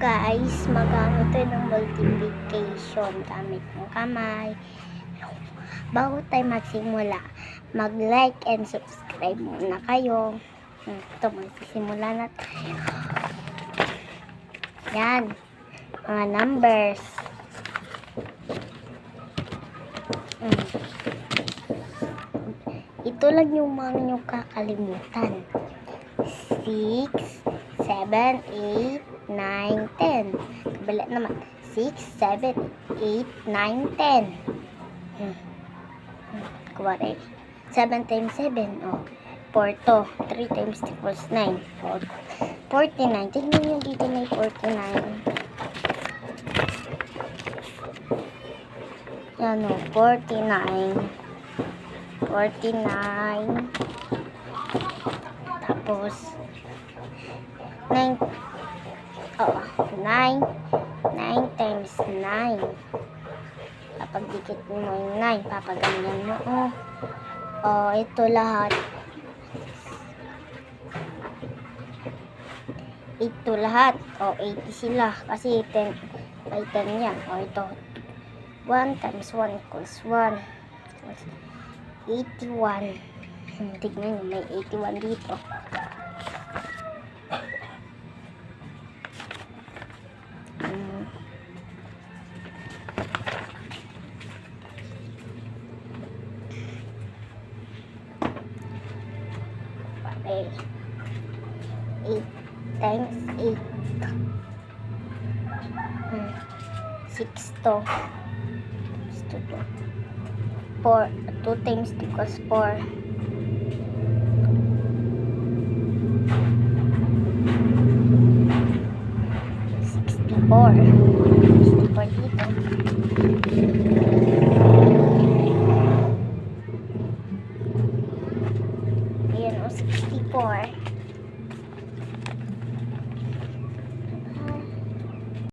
guys, magamit tayo ng multiplication gamit ng kamay. Bago tayo magsimula, mag-like and subscribe muna kayo. Ito, magsisimula na tayo. Yan, mga numbers. Ito lang yung mga nyo kakalimutan. 6, 7, 8, 9, 10. Kabila naman. 6, 7, 8, 9, 10. Kuwari. 7 times 7. Oh. 4 to. 3 times equals 9. 49. Tignan nyo dito may 49. Yan o. 49. 49. Tapos 9. Oh, 9. 9 times 9. Kapag dikit mo yung 9, papaganyan mo. Oh, ito lahat. Ito lahat. Oh, 80 sila. Kasi 10 by 10 yan. Oh, ito. 1 times 1 equals 1. 81. Tignan nyo, may 81 dito. Okay. 8 times 8. 6 to. 4. 2 times 2 equals 4. 64 dito. Ayan o, 64.